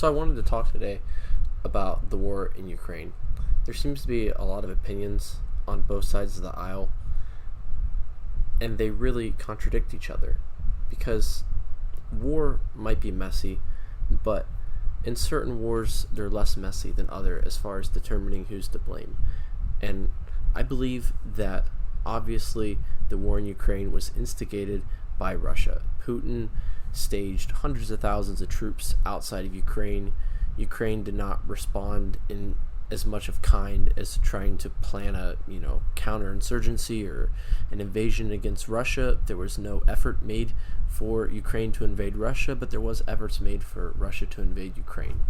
So I wanted to talk today about the war in Ukraine. There seems to be a lot of opinions on both sides of the aisle, and they really contradict each other because war might be messy, but in certain wars they're less messy than other as far as determining who's to blame. And I believe that obviously the war in Ukraine was instigated by Russia. Putin staged hundreds of thousands of troops outside of Ukraine. Ukraine did not respond in as much of kind as trying to plan a counterinsurgency or an invasion against Russia. There was no effort made for Ukraine to invade Russia, but there was efforts made for Russia to invade Ukraine.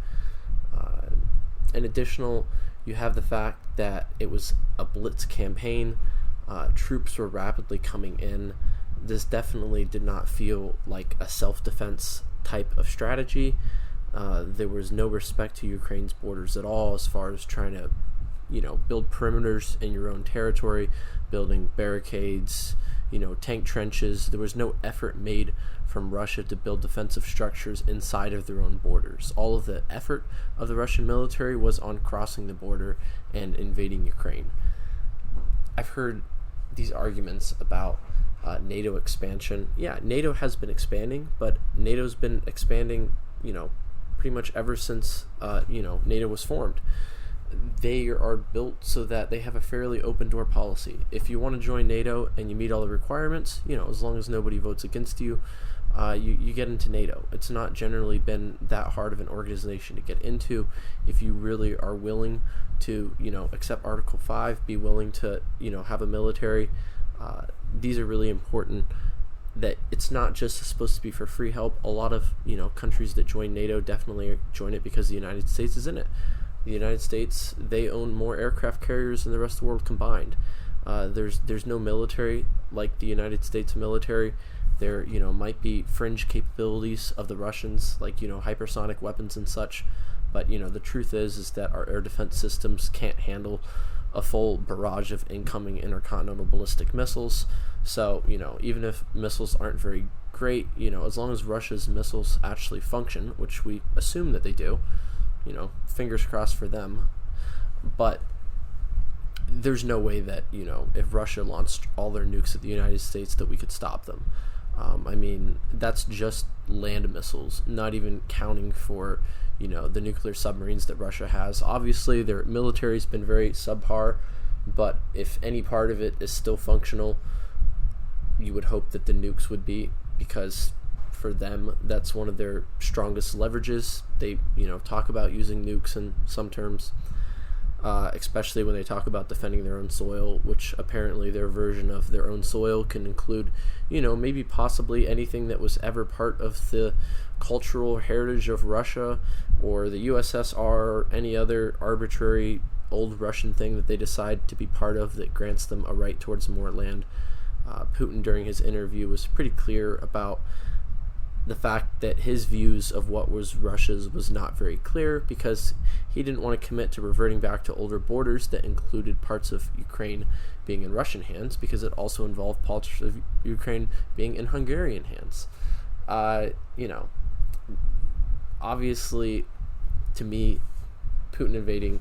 In addition, you have the fact that it was a blitz campaign. Troops were rapidly coming in. This definitely did not feel like a self-defense type of strategy. There was no respect to Ukraine's borders at all as far as trying to, build perimeters in your own territory, building barricades, tank trenches. There was no effort made from Russia to build defensive structures inside of their own borders. All of the effort of the Russian military was on crossing the border and invading Ukraine. I've heard these arguments about NATO expansion. Yeah, NATO has been expanding, but NATO's been expanding, pretty much ever since, NATO was formed. They are built so that they have a fairly open door policy. If you want to join NATO and you meet all the requirements, as long as nobody votes against you, you get into NATO. It's not generally been that hard of an organization to get into. If you really are willing to, accept Article 5, be willing to, have a military, these are really important. That it's not just supposed to be for free help. A lot of countries that join NATO definitely join it because the United States is in it. The United States, they own more aircraft carriers than the rest of the world combined. There's no military like the United States military. There might be fringe capabilities of the Russians, like hypersonic weapons and such, but the truth is that our air defense systems can't handle a full barrage of incoming intercontinental ballistic missiles. So, even if missiles aren't very great, as long as Russia's missiles actually function, which we assume that they do, fingers crossed for them. But there's no way that, if Russia launched all their nukes at the United States, that we could stop them. That's just land missiles, not even counting for the nuclear submarines that Russia has. Obviously, their military's been very subpar, but if any part of it is still functional, you would hope that the nukes would be, because for them, that's one of their strongest leverages. They, talk about using nukes in some terms, especially when they talk about defending their own soil, which apparently their version of their own soil can include, maybe possibly anything that was ever part of the cultural heritage of Russia or the USSR or any other arbitrary old Russian thing that they decide to be part of that grants them a right towards more land. Putin, during his interview, was pretty clear about the fact that his views of what was Russia's was not very clear because he didn't want to commit to reverting back to older borders that included parts of Ukraine being in Russian hands, because it also involved parts of Ukraine being in Hungarian hands. Obviously, to me, Putin invading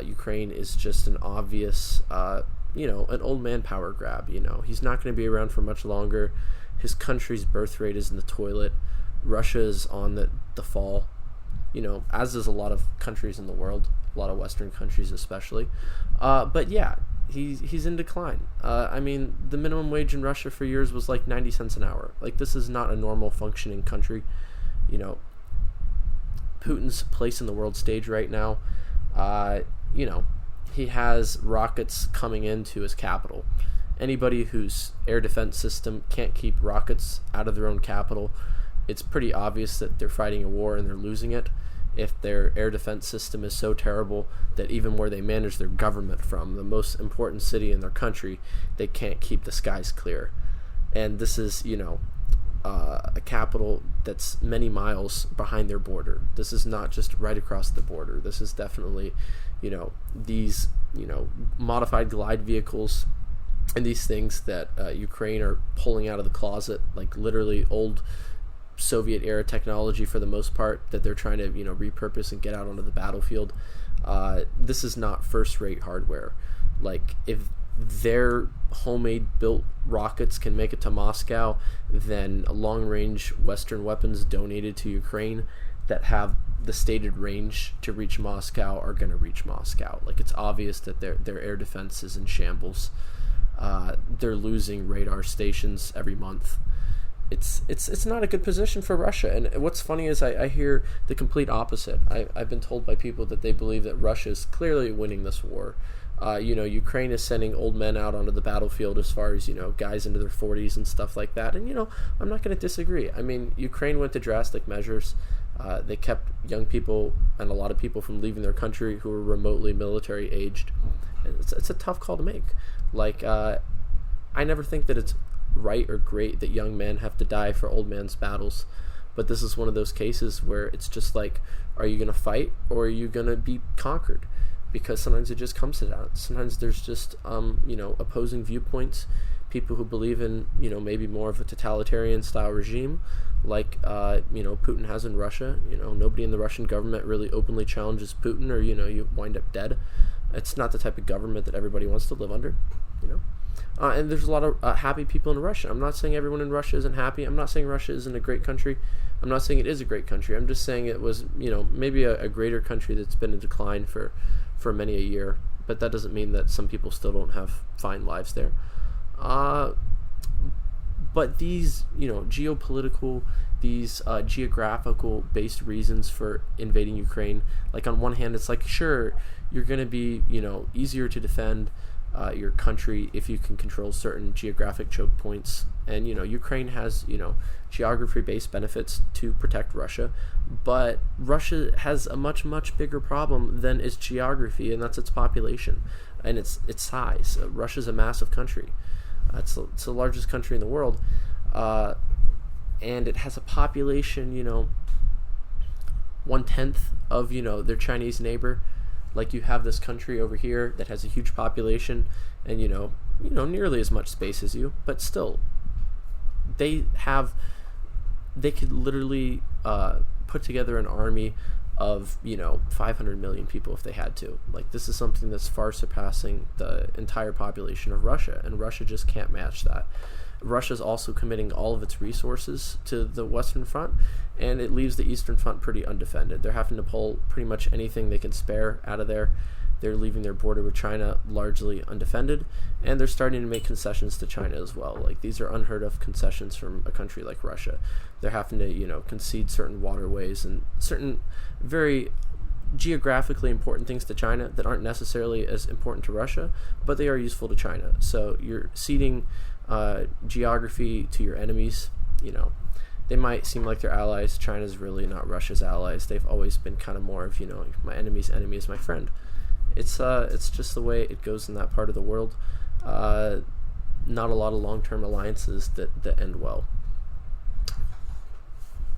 Ukraine is just an obvious, an old man power grab. He's not going to be around for much longer. His country's birth rate is in the toilet. Russia is on the fall, as is a lot of countries in the world, a lot of Western countries especially. But yeah, he's in decline. The minimum wage in Russia for years was like 90 cents an hour. Like, this is not a normal functioning country. Putin's place in the world stage right now, he has rockets coming into his capital. Anybody whose air defense system can't keep rockets out of their own capital, it's pretty obvious that they're fighting a war and they're losing it. If their air defense system is so terrible that even where they manage their government from, the most important city in their country, they can't keep the skies clear. And this is, a capital that's many miles behind their border. This is not just right across the border. This is definitely, these, modified glide vehicles and these things that Ukraine are pulling out of the closet, like literally old Soviet era technology for the most part that they're trying to repurpose and get out onto the battlefield. This is not first rate hardware. Like, if their homemade built rockets can make it to Moscow, then long range Western weapons donated to Ukraine that have the stated range to reach Moscow are going to reach Moscow. Like, it's obvious that their air defense is in shambles. They're losing radar stations every month. It's not a good position for Russia. And what's funny is I hear the complete opposite. I've been told by people that they believe that Russia is clearly winning this war. Ukraine is sending old men out onto the battlefield, as far as, guys into their 40s and stuff like that. And, I'm not going to disagree. I mean, Ukraine went to drastic measures. They kept young people and a lot of people from leaving their country who were remotely military aged. And it's a tough call to make. Like, I never think that it's right or great that young men have to die for old men's battles. But this is one of those cases where it's just like, are you going to fight or are you going to be conquered? Because sometimes it just comes to that. Sometimes there's just, opposing viewpoints. People who believe in, maybe more of a totalitarian style regime, like, Putin has in Russia. Nobody in the Russian government really openly challenges Putin, or, you wind up dead. It's not the type of government that everybody wants to live under, and there's a lot of happy people in Russia. I'm not saying everyone in Russia isn't happy. I'm not saying Russia isn't a great country. I'm not saying it is a great country. I'm just saying it was, maybe a greater country that's been in decline for many a year. But that doesn't mean that some people still don't have fine lives there. But these, geopolitical, these geographical based reasons for invading Ukraine, like, on one hand, it's like, sure, you're going to be, easier to defend your country if you can control certain geographic choke points. And, Ukraine has, geography-based benefits to protect Russia. But Russia has a much, much bigger problem than its geography, and that's its population and its size. Russia's a massive country. It's the largest country in the world. And it has a population, 1/10 of, their Chinese neighbor. Like, you have this country over here that has a huge population and, nearly as much space as you, but still, they could literally put together an army of 500 million people if they had to. Like, this is something that's far surpassing the entire population of Russia, and Russia just can't match that. Russia's also committing all of its resources to the Western Front, and it leaves the Eastern Front pretty undefended. They're having to pull pretty much anything they can spare out of there. They're leaving their border with China largely undefended, and they're starting to make concessions to China as well. Like, these are unheard of concessions from a country like Russia. They're having to, concede certain waterways and certain very geographically important things to China that aren't necessarily as important to Russia, but they are useful to China. So you're ceding geography to your enemies. They might seem like they're allies. China's really not Russia's allies. They've always been kind of more of, my enemy's enemy is my friend. It's just the way it goes in that part of the world. Not a lot of long-term alliances that end well.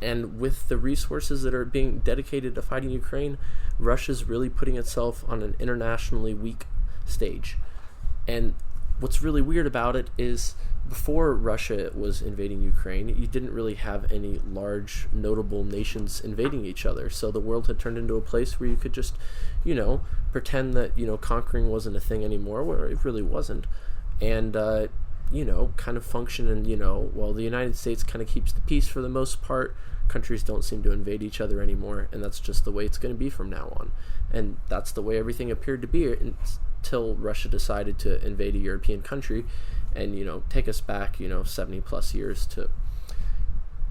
And with the resources that are being dedicated to fighting Ukraine, Russia's really putting itself on an internationally weak stage. And what's really weird about it is, before Russia was invading Ukraine, you didn't really have any large, notable nations invading each other. So the world had turned into a place where you could just, pretend that, conquering wasn't a thing anymore, where it really wasn't. And, kind of function and, the United States kind of keeps the peace for the most part. Countries don't seem to invade each other anymore, and that's just the way it's going to be from now on. And that's the way everything appeared to be until Russia decided to invade a European country and, take us back, 70 plus years to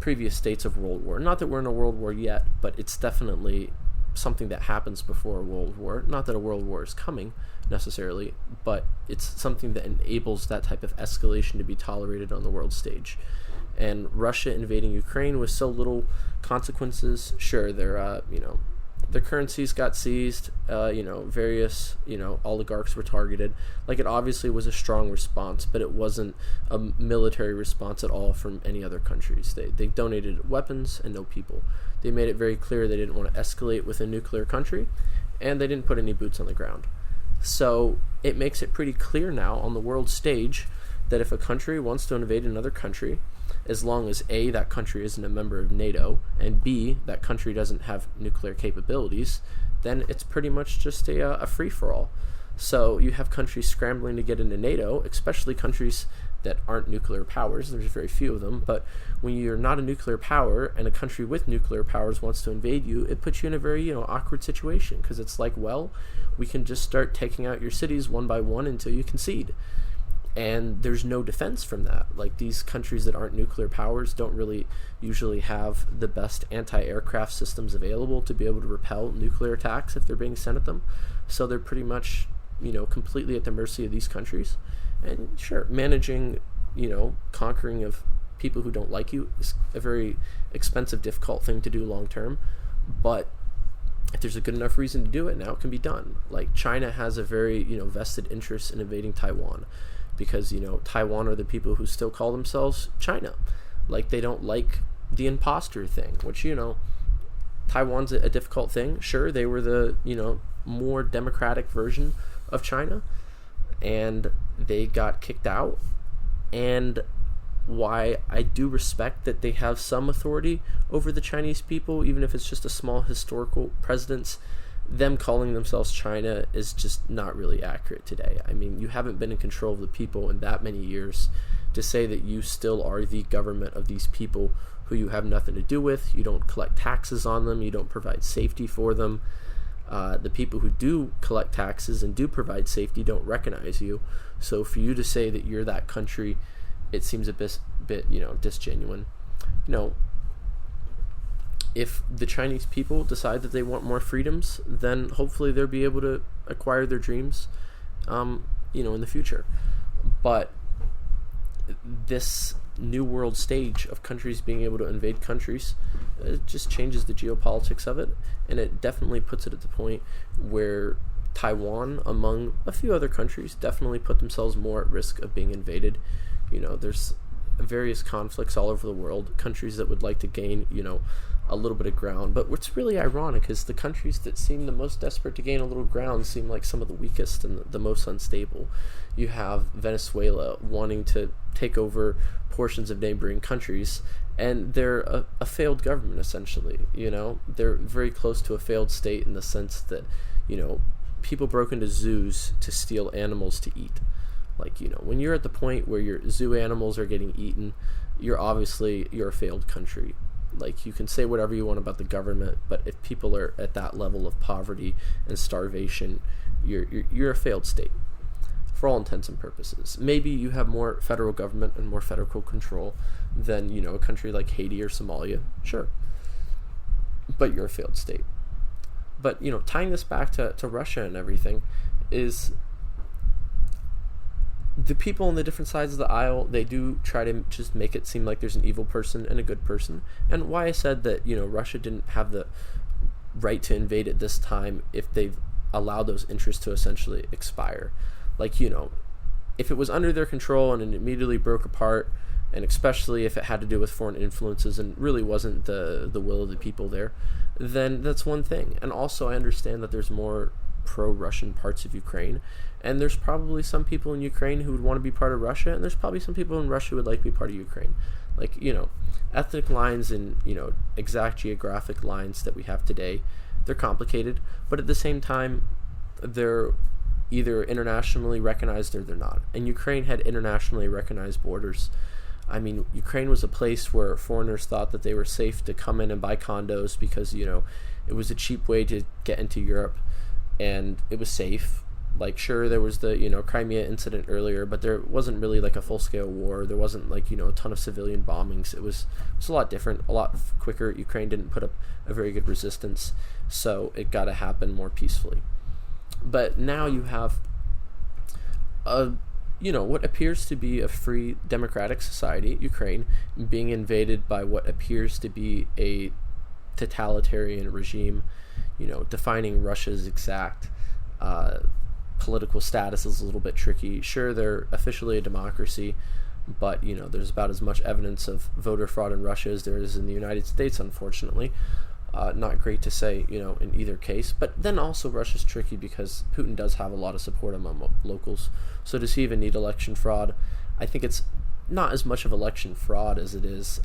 previous states of World War. Not that we're in a World War yet, but it's definitely something that happens before a World War. Not that a World War is coming necessarily, but it's something that enables that type of escalation to be tolerated on the world stage. And Russia invading Ukraine with so little consequences. Sure, their currencies got seized, various, oligarchs were targeted. Like, it obviously was a strong response, but it wasn't a military response at all from any other countries. They donated weapons and no people. They made it very clear they didn't want to escalate with a nuclear country, and they didn't put any boots on the ground. So it makes it pretty clear now on the world stage that if a country wants to invade another country, as long as A, that country isn't a member of NATO, and B, that country doesn't have nuclear capabilities, then it's pretty much just a free-for-all. So you have countries scrambling to get into NATO, especially countries that aren't nuclear powers. There's very few of them, but when you're not a nuclear power and a country with nuclear powers wants to invade you, it puts you in a very awkward situation, because it's like, well, we can just start taking out your cities one by one until you concede. And there's no defense from that. Like, these countries that aren't nuclear powers don't really usually have the best anti-aircraft systems available to be able to repel nuclear attacks if they're being sent at them. So they're pretty much, completely at the mercy of these countries. And sure, managing, conquering of people who don't like you is a very expensive, difficult thing to do long term. But if there's a good enough reason to do it, now it can be done. Like, China has a very, vested interest in invading Taiwan, because, Taiwan are the people who still call themselves China. Like, they don't like the imposter thing, which, Taiwan's a difficult thing. Sure, they were the, more democratic version of China, and they got kicked out. And why I do respect that they have some authority over the Chinese people, even if it's just a small historical precedence, them calling themselves China is just not really accurate today. I mean, you haven't been in control of the people in that many years. To say that you still are the government of these people who you have nothing to do with, you don't collect taxes on them, you don't provide safety for them. The people who do collect taxes and do provide safety don't recognize you. So for you to say that you're that country, it seems a bit disgenuine. If the Chinese people decide that they want more freedoms, then hopefully they'll be able to acquire their dreams, in the future. But this new world stage of countries being able to invade countries, it just changes the geopolitics of it, and it definitely puts it at the point where Taiwan, among a few other countries, definitely put themselves more at risk of being invaded. There's various conflicts all over the world, countries that would like to gain, a little bit of ground. But what's really ironic is the countries that seem the most desperate to gain a little ground seem like some of the weakest and the most unstable. You have Venezuela wanting to take over portions of neighboring countries, and they're a failed government, essentially. They're very close to a failed state in the sense that, people broke into zoos to steal animals to eat. Like, when you're at the point where your zoo animals are getting eaten, you're a failed country. Like, you can say whatever you want about the government, but if people are at that level of poverty and starvation, you're a failed state, for all intents and purposes. Maybe you have more federal government and more federal control than, a country like Haiti or Somalia, sure. But you're a failed state. But, tying this back to Russia and everything is, the people on the different sides of the aisle, they do try to just make it seem like there's an evil person and a good person. And why I said that, Russia didn't have the right to invade at this time if they've allowed those interests to essentially expire. Like, if it was under their control and it immediately broke apart, and especially if it had to do with foreign influences and really wasn't the will of the people there, then that's one thing. And also I understand that there's more pro-Russian parts of Ukraine, and there's probably some people in Ukraine who would want to be part of Russia, and there's probably some people in Russia who would like to be part of Ukraine. Like, ethnic lines and, exact geographic lines that we have today, they're complicated, but at the same time, they're either internationally recognized or they're not. And Ukraine had internationally recognized borders. I mean, Ukraine was a place where foreigners thought that they were safe to come in and buy condos because, it was a cheap way to get into Europe, and it was safe. Like, sure, there was the, Crimea incident earlier, but there wasn't really like a full-scale war. There wasn't like, a ton of civilian bombings. It was a lot different, a lot quicker. Ukraine didn't put up a very good resistance, so it got to happen more peacefully. But now you have what appears to be a free democratic society, Ukraine, being invaded by what appears to be a totalitarian regime. Defining Russia's exact political status is a little bit tricky. Sure, they're officially a democracy, but there's about as much evidence of voter fraud in Russia as there is in the United States, unfortunately. Not great to say, in either case. But then also Russia's tricky because Putin does have a lot of support among locals. So does he even need election fraud? I think it's not as much of election fraud as it is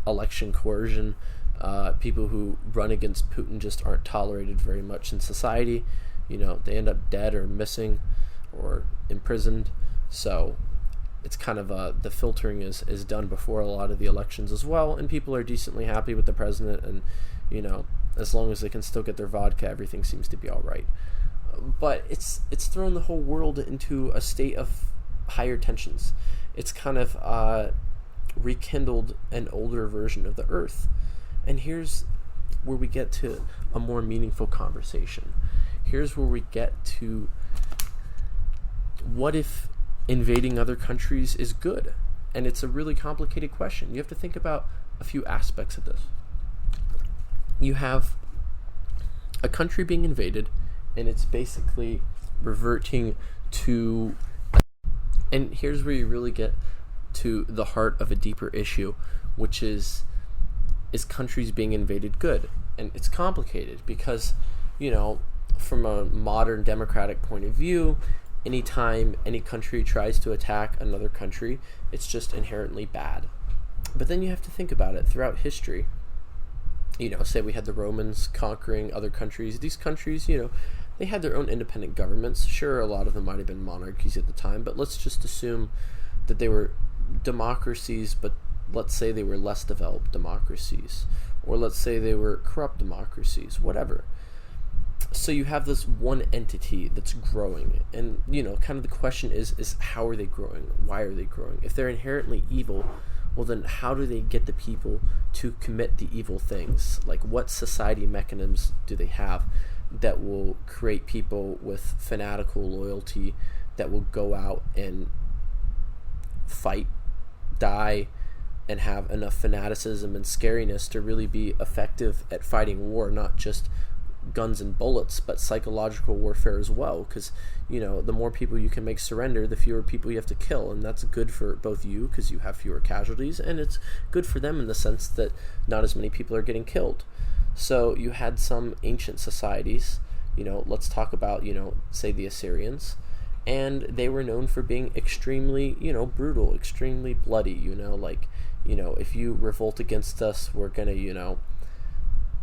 election coercion. People who run against Putin just aren't tolerated very much in society. They end up dead or missing or imprisoned. So it's kind of the filtering is done before a lot of the elections as well, and people are decently happy with the president, and as long as they can still get their vodka, everything seems to be all right. But it's thrown the whole world into a state of higher tensions. It's kind of rekindled an older version of the Earth. And here's where we get to a more meaningful conversation. Here's where we get to, what if invading other countries is good? And it's a really complicated question. You have to think about a few aspects of this. You have a country being invaded, and it's basically reverting to... And here's where you really get to the heart of a deeper issue, which is countries being invaded good? And it's complicated because, from a modern democratic point of view, anytime any country tries to attack another country, it's just inherently bad. But then you have to think about it throughout history. Say we had the Romans conquering other countries. These countries, they had their own independent governments. Sure, a lot of them might have been monarchies at the time, but let's just assume that they were democracies, but let's say they were less developed democracies, or let's say they were corrupt democracies, whatever. So you have this one entity that's growing, and kind of the question is how are they growing? Why are they growing? If they're inherently evil, well then how do they get the people to commit the evil things? Like, what society mechanisms do they have that will create people with fanatical loyalty that will go out and fight, die, and have enough fanaticism and scariness to really be effective at fighting war, not just guns and bullets, but psychological warfare as well? Because the more people you can make surrender, the fewer people you have to kill, and that's good for both you because you have fewer casualties, and it's good for them in the sense that not as many people are getting killed. So you had some ancient societies, let's talk about say the Assyrians, and they were known for being extremely brutal, extremely bloody. If you revolt against us, we're gonna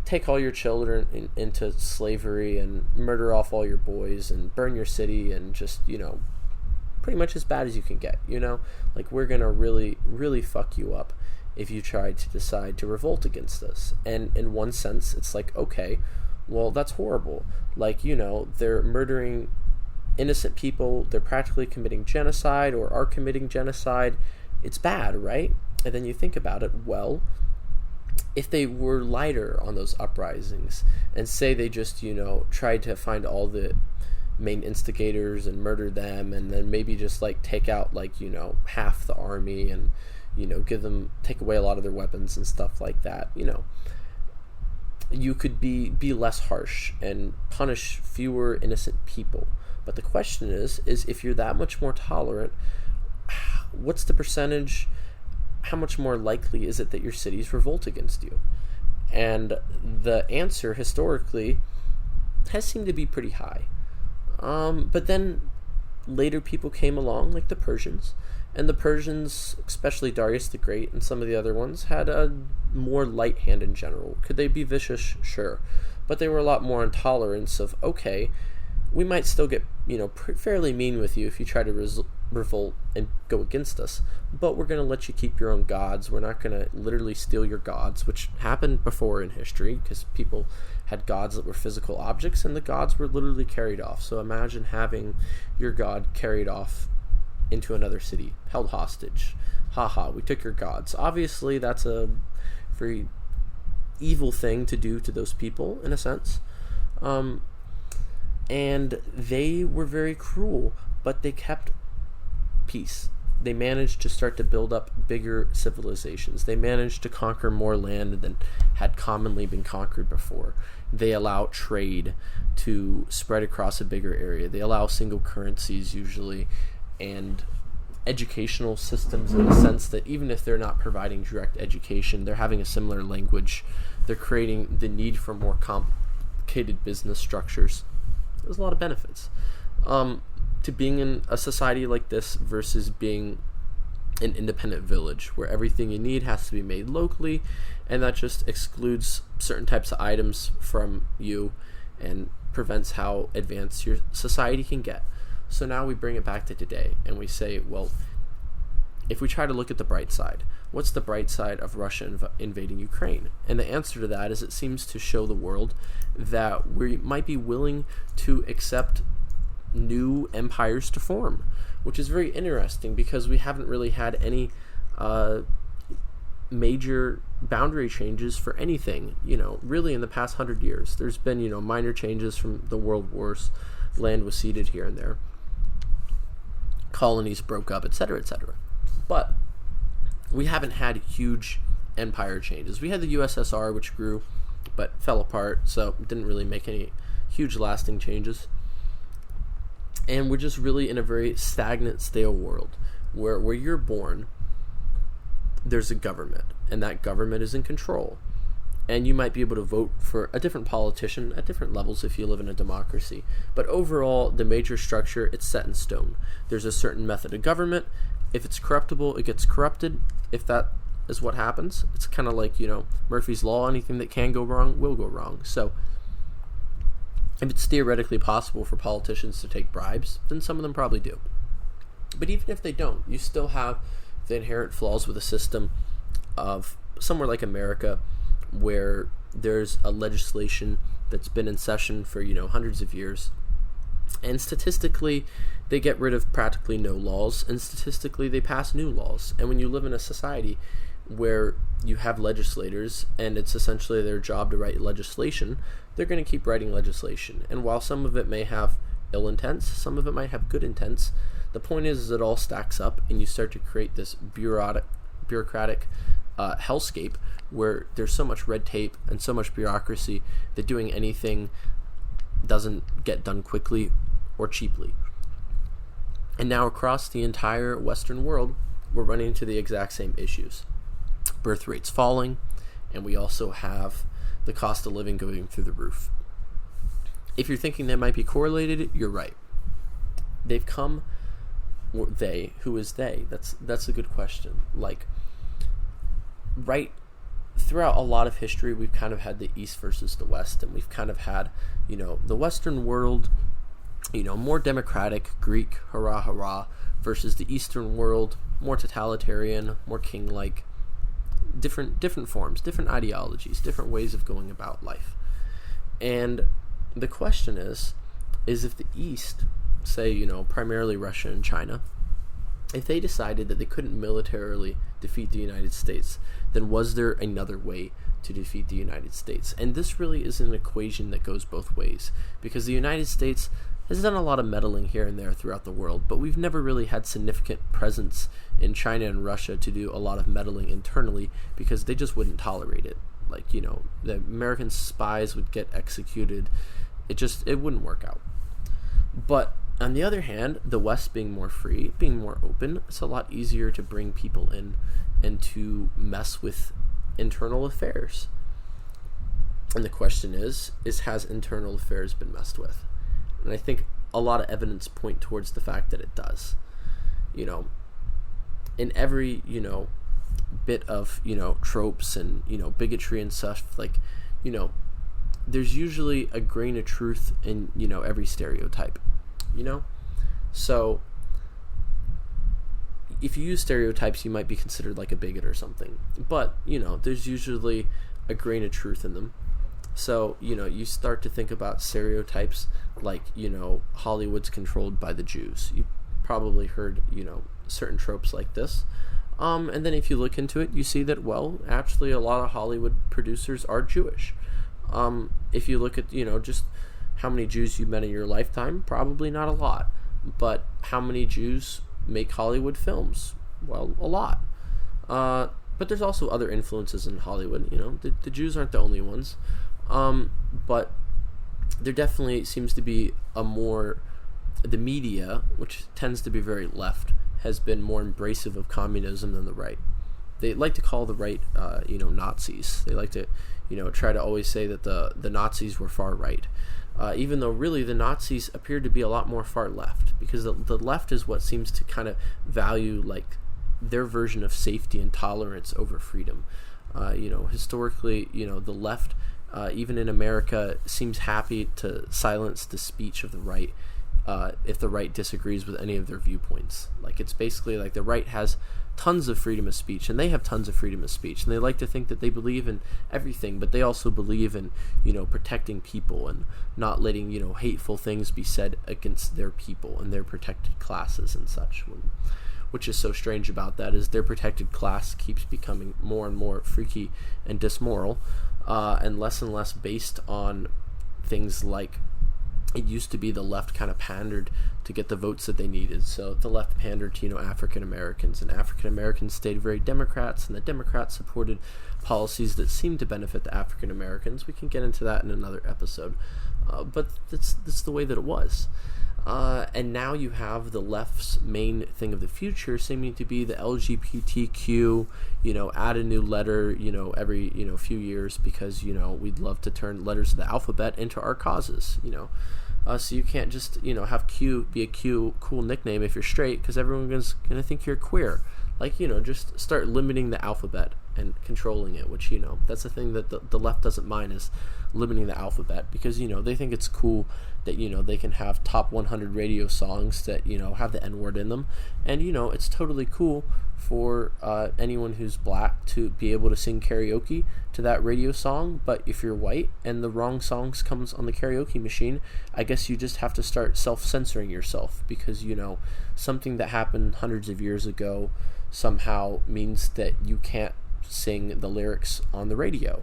take all your children into slavery and murder off all your boys and burn your city and just, pretty much as bad as you can get, we're going to really, really fuck you up if you try to decide to revolt against us. And in one sense, it's like, okay, well, that's horrible. They're murdering innocent people. They're practically committing genocide or are committing genocide. It's bad, right? And then you think about it, well, if they were lighter on those uprisings and say they just, tried to find all the main instigators and murder them, and then maybe just take out half the army and, take away a lot of their weapons and stuff like that, you could be less harsh and punish fewer innocent people. But the question is if you're that much more tolerant, what's the percentage? How much more likely is it that your cities revolt against you? And the answer historically has seemed to be pretty high. But then later people came along, like the Persians, and the Persians, especially Darius the Great and some of the other ones, had a more light hand in general. Could they be vicious? Sure. But they were a lot more in tolerance of, okay, we might still get, fairly mean with you if you try to revolt and go against us, but we're going to let you keep your own gods. We're not going to literally steal your gods, which happened before in history because people had gods that were physical objects, and the gods were literally carried off. So imagine having your god carried off into another city, held hostage. Haha, we took your gods. Obviously, that's a very evil thing to do to those people, in a sense. And they were very cruel, but they kept peace. They managed to start to build up bigger civilizations. They managed to conquer more land than had commonly been conquered before. They allow trade to spread across a bigger area. They allow single currencies usually, and educational systems in the sense that even if they're not providing direct education, they're having a similar language. They're creating the need for more complicated business structures. There's a lot of benefits to being in a society like this versus being an independent village where everything you need has to be made locally, and that just excludes certain types of items from you and prevents how advanced your society can get. So now we bring it back to today and we say, well, if we try to look at the bright side, what's the bright side of Russia invading Ukraine? And the answer to that is it seems to show the world that we might be willing to accept new empires to form, which is very interesting because we haven't really had any major boundary changes for anything, really in the past 100 years. There's been, minor changes from the world wars. Land was ceded here and there. Colonies broke up, etc., etc. But we haven't had huge empire changes. We had the USSR, which grew but fell apart, so it didn't really make any huge lasting changes. And we're just really in a very stagnant, stale world where you're born, there's a government, and that government is in control. And you might be able to vote for a different politician at different levels if you live in a democracy. But overall, the major structure, it's set in stone. There's a certain method of government. If it's corruptible, it gets corrupted. If that is what happens, it's kind of like, Murphy's Law. Anything that can go wrong will go wrong. So if it's theoretically possible for politicians to take bribes, then some of them probably do. But even if they don't, you still have the inherent flaws with a system of somewhere like America, where there's a legislation that's been in session for, hundreds of years. And statistically, they get rid of practically no laws, and statistically, they pass new laws. And when you live in a society where you have legislators, and it's essentially their job to write legislation, they're going to keep writing legislation. And while some of it may have ill intents, some of it might have good intents, the point is it all stacks up, and you start to create this bureaucratic hellscape where there's so much red tape and so much bureaucracy that doing anything doesn't get done quickly or cheaply. And now across the entire Western world, we're running into the exact same issues. Birth rates falling, and we also have the cost of living going through the roof. If you're thinking that might be correlated, you're right. They've come, or they, who is they? That's a good question. Right throughout a lot of history, we've kind of had the East versus the West, and we've kind of had, the Western world, more democratic, Greek, hurrah, hurrah, versus the Eastern world, more totalitarian, more king-like, different forms, different ideologies, different ways of going about life. And the question is if the East, say, primarily Russia and China, if they decided that they couldn't militarily defeat the United States, then was there another way to defeat the United States? And this really is an equation that goes both ways, because the United States has done a lot of meddling here and there throughout the world, but we've never really had significant presence in China and Russia to do a lot of meddling internally because they just wouldn't tolerate it. The American spies would get executed. It wouldn't work out. But on the other hand, the West being more free, being more open, it's a lot easier to bring people in and to mess with internal affairs. And the question is has internal affairs been messed with? And I think a lot of evidence point towards the fact that it does. In every, bit of, tropes and, bigotry and stuff, there's usually a grain of truth in, every stereotype. So if you use stereotypes, you might be considered like a bigot or something, but there's usually a grain of truth in them. So you start to think about stereotypes like Hollywood's controlled by the Jews. You probably heard certain tropes like this, and then if you look into it, you see that actually a lot of Hollywood producers are Jewish. If you look at just how many Jews you've met in your lifetime? Probably not a lot. But how many Jews make Hollywood films? Well, a lot. But there's also other influences in Hollywood. The Jews aren't the only ones. But there definitely seems to be the media, which tends to be very left, has been more embracive of communism than the right. They like to call the right, Nazis. They like to, try to always say that the Nazis were far right. Even though really the Nazis appeared to be a lot more far left, because the left is what seems to kind of value their version of safety and tolerance over freedom. Historically, the left, even in America, seems happy to silence the speech of the right if the right disagrees with any of their viewpoints. Like, it's basically like the right has tons of freedom of speech, and they have tons of freedom of speech, and they like to think that they believe in everything, but they also believe in, protecting people and not letting, hateful things be said against their people and their protected classes and such. Which is so strange about that is their protected class keeps becoming more and more freaky and dismoral, and less based on things like it used to be. The left kind of pandered to get the votes that they needed. So the left pandered to, African Americans, and African Americans stayed very Democrats, and the Democrats supported policies that seemed to benefit the African Americans. We can get into that in another episode, but that's the way that it was. And now you have the left's main thing of the future seeming to be the LGBTQ, add a new letter, every, few years, because, we'd love to turn letters of the alphabet into our causes, so you can't just, have Q be a cool nickname if you're straight, because everyone's going to think you're queer. Like, just start limiting the alphabet and controlling it, which, that's the thing that the left doesn't mind, is limiting the alphabet, because, they think it's cool that, they can have top 100 radio songs that, have the N-word in them. And, it's totally cool for anyone who's black to be able to sing karaoke to that radio song. But if you're white and the wrong songs comes on the karaoke machine, I guess you just have to start self-censoring yourself, because, something that happened hundreds of years ago somehow means that you can't sing the lyrics on the radio.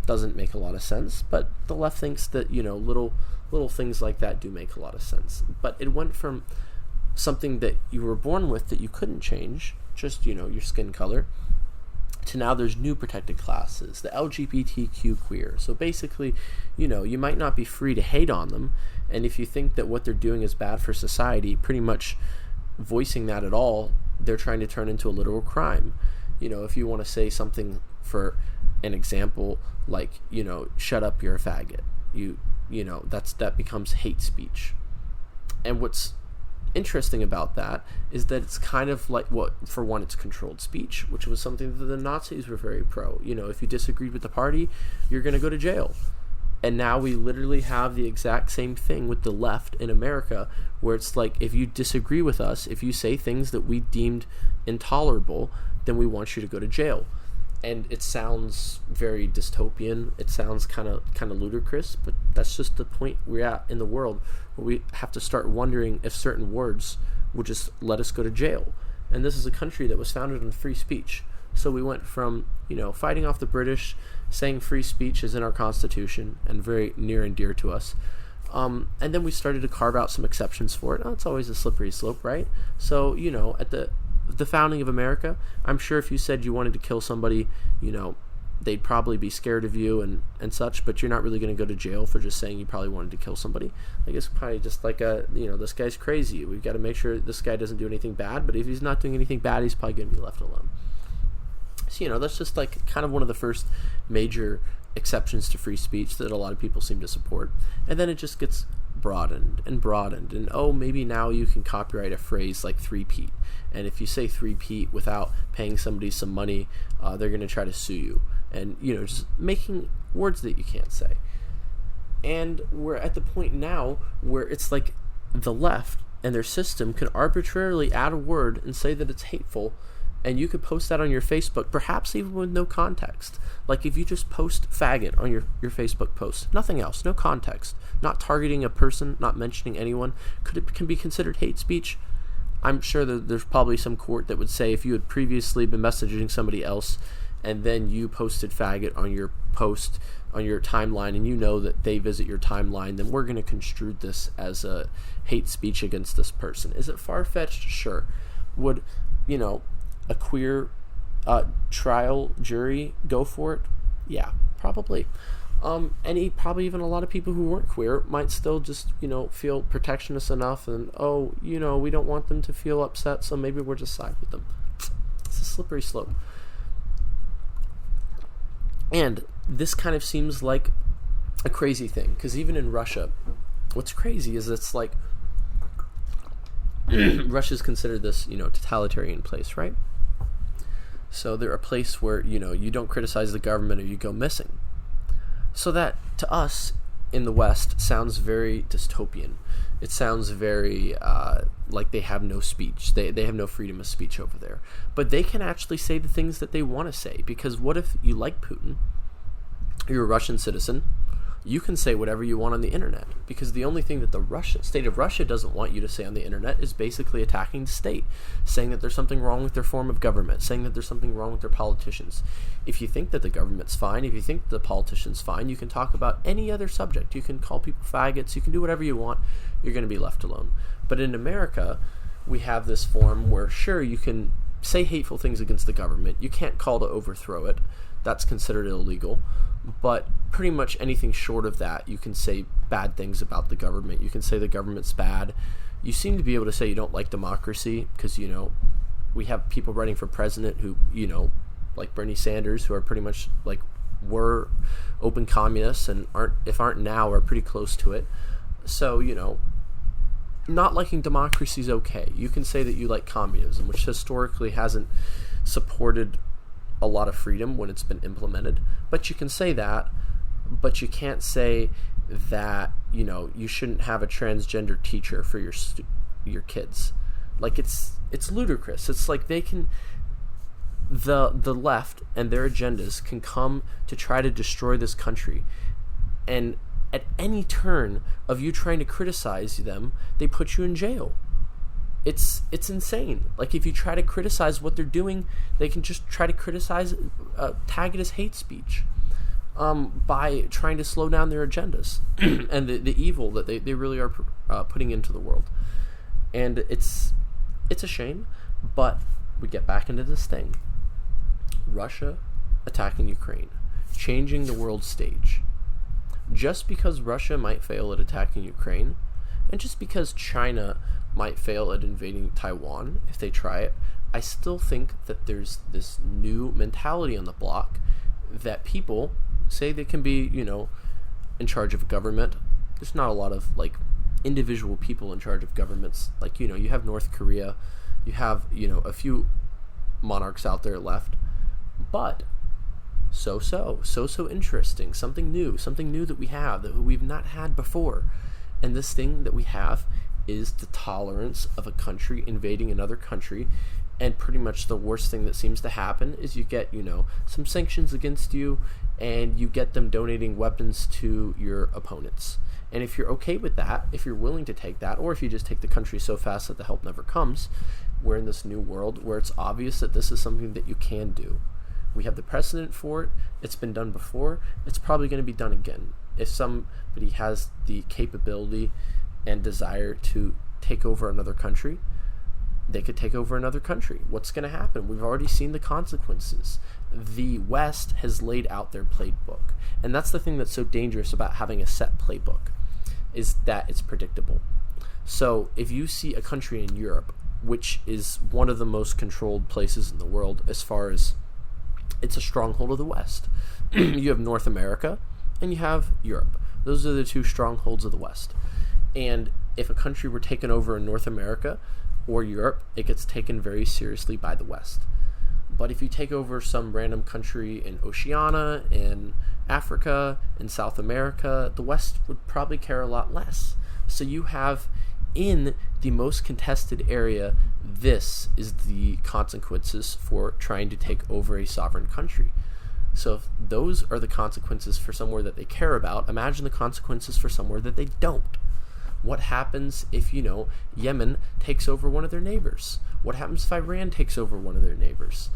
Doesn't make a lot of sense, but the left thinks that, little things like that do make a lot of sense. But it went from something that you were born with that you couldn't change, just, your skin color, to now there's new protected classes, the LGBTQ queer. So basically, you might not be free to hate on them, and if you think that what they're doing is bad for society, pretty much voicing that at all, they're trying to turn into a literal crime. If you want to say something, for an example, like, shut up, you're a faggot, that becomes hate speech. And what's interesting about that is that it's kind of like, for one, it's controlled speech, which was something that the Nazis were very pro. If you disagreed with the party, you're going to go to jail. And now we literally have the exact same thing with the left in America, where it's like, if you disagree with us, if you say things that we deemed intolerable, then we want you to go to jail. And it sounds very dystopian. It sounds kind of ludicrous, but that's just the point we're at in the world, where we have to start wondering if certain words would just let us go to jail. And this is a country that was founded on free speech. So we went from, fighting off the British, saying free speech is in our Constitution and very near and dear to us. And then we started to carve out some exceptions for it. It's always a slippery slope, right? So, at the founding of America, I'm sure if you said you wanted to kill somebody, they'd probably be scared of you and such, but you're not really going to go to jail for just saying you probably wanted to kill somebody. I guess probably just like, this guy's crazy. We've got to make sure this guy doesn't do anything bad, but if he's not doing anything bad, he's probably going to be left alone. So, that's just like kind of one of the first major exceptions to free speech that a lot of people seem to support. And then it just gets broadened, and maybe now you can copyright a phrase like three-peat, and if you say three-peat without paying somebody some money, they're going to try to sue you, and just making words that you can't say. And we're at the point now where it's like the left and their system can arbitrarily add a word and say that it's hateful, and you could post that on your Facebook, perhaps even with no context. Like, if you just post faggot on your Facebook post, nothing else, no context, not targeting a person, not mentioning anyone, can be considered hate speech? I'm sure that there's probably some court that would say if you had previously been messaging somebody else and then you posted faggot on your post on your timeline, and that they visit your timeline, then we're going to construe this as a hate speech against this person. Is it far-fetched? Sure. Would, a queer trial jury go for it? Yeah, probably. And probably even a lot of people who weren't queer might still just, feel protectionist enough, and, we don't want them to feel upset, so maybe we'll just side with them. It's a slippery slope. And this kind of seems like a crazy thing, because even in Russia, what's crazy is it's like, Russia's considered this, totalitarian place, right? So they're a place where, you don't criticize the government or you go missing. So that, to us in the West, sounds very dystopian. It sounds very like they have no speech. They have no freedom of speech over there. But they can actually say the things that they want to say, because what if you like Putin, you're a Russian citizen, you can say whatever you want on the internet, because the only thing that the state of Russia doesn't want you to say on the internet is basically attacking the state, saying that there's something wrong with their form of government, saying that there's something wrong with their politicians. If you think that the government's fine, if you think the politician's fine, you can talk about any other subject. You can call people faggots, you can do whatever you want, you're going to be left alone. But in America, we have this form where, sure, you can say hateful things against the government, you can't call to overthrow it, that's considered illegal. But pretty much anything short of that, you can say bad things about the government. You can say the government's bad. You seem to be able to say you don't like democracy because, we have people running for president who, like Bernie Sanders, who are pretty much like were open communists and aren't now, are pretty close to it. So, not liking democracy is okay. You can say that you like communism, which historically hasn't supported a lot of freedom when it's been implemented, but you can say that, but you can't say that you shouldn't have a transgender teacher for your kids. Like it's ludicrous. It's like they can, the left and their agendas can come to try to destroy this country, and at any turn of you trying to criticize them, they put you in jail. It's insane. Like, if you try to criticize what they're doing, they can just try to criticize, tag it as hate speech, by trying to slow down their agendas and the evil that they really are putting into the world. And it's a shame, but we get back into this thing. Russia attacking Ukraine, changing the world stage. Just because Russia might fail at attacking Ukraine, and just because China might fail at invading Taiwan if they try it, I still think that there's this new mentality on the block that people say they can be, in charge of government. There's not a lot of, individual people in charge of governments. You have North Korea, you have, a few monarchs out there left, but so interesting, something new that we have that we've not had before. And this thing that we have is the tolerance of a country invading another country. And pretty much the worst thing that seems to happen is you get, some sanctions against you, and you get them donating weapons to your opponents. And if you're okay with that, if you're willing to take that, or if you just take the country so fast that the help never comes, we're in this new world where it's obvious that this is something that you can do. We have the precedent for it. It's been done before. It's probably going to be done again. If somebody has the capability and desire to take over another country, they could take over another country. What's going to happen? We've already seen the consequences. The West has laid out their playbook. And that's the thing that's so dangerous about having a set playbook, is that it's predictable. So if you see a country in Europe, which is one of the most controlled places in the world as far as it's a stronghold of the West. You have North America and you have Europe. Those are the two strongholds of the West. And if a country were taken over in North America or Europe, it gets taken very seriously by the West. But if you take over some random country in Oceania, in Africa, in South America, the West would probably care a lot less. So you have, in the most contested area, this is the consequences for trying to take over a sovereign country. So if those are the consequences for somewhere that they care about, imagine the consequences for somewhere that they don't. What happens if, Yemen takes over one of their neighbors? What happens if Iran takes over one of their neighbors?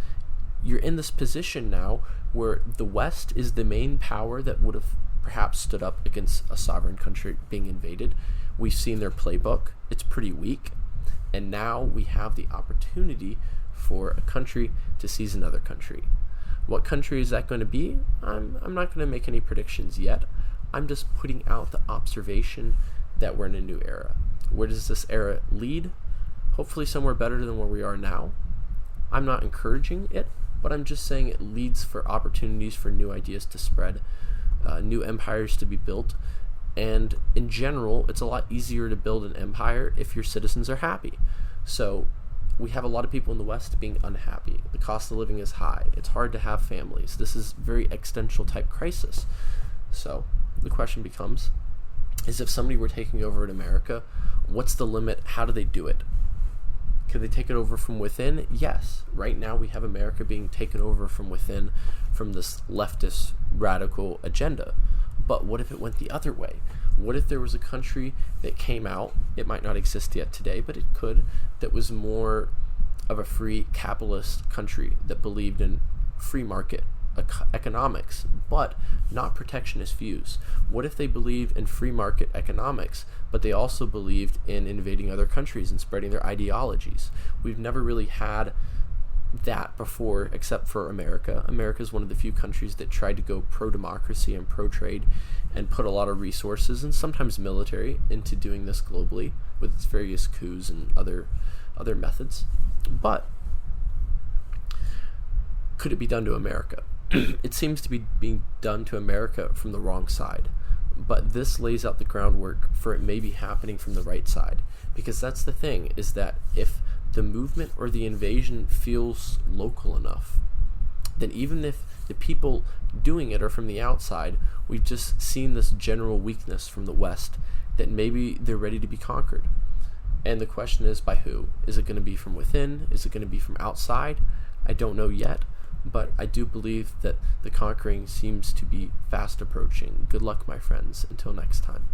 You're in this position now where the West is the main power that would have perhaps stood up against a sovereign country being invaded. We've seen their playbook. It's pretty weak. And now we have the opportunity for a country to seize another country. What country is that going to be? I'm not going to make any predictions yet. I'm just putting out the observation that we're in a new era. Where does this era lead? Hopefully somewhere better than where we are now. I'm not encouraging it, but I'm just saying it leads for opportunities for new ideas to spread, new empires to be built. And in general, it's a lot easier to build an empire if your citizens are happy. So we have a lot of people in the West being unhappy. The cost of living is high. It's hard to have families. This is very existential type crisis. So the question becomes, is if somebody were taking over in America, what's the limit? How do they do it? Can they take it over from within? Yes. Right now we have America being taken over from within from this leftist radical agenda. But what if it went the other way? What if there was a country that came out, it might not exist yet today, but it could, that was more of a free capitalist country that believed in free market economics, but not protectionist views? What if they believed in free market economics, but they also believed in invading other countries and spreading their ideologies? We've never really had that before, except for America. America is one of the few countries that tried to go pro-democracy and pro-trade and put a lot of resources and sometimes military into doing this globally with its various coups and other methods. But could it be done to America? It seems to be being done to America from the wrong side. But this lays out the groundwork for it may be happening from the right side. Because that's the thing, is that if the movement or the invasion feels local enough, then even if the people doing it are from the outside, we've just seen this general weakness from the West that maybe they're ready to be conquered. And the question is, by who? Is it going to be from within? Is it going to be from outside? I don't know yet, but I do believe that the conquering seems to be fast approaching. Good luck, my friends. Until next time.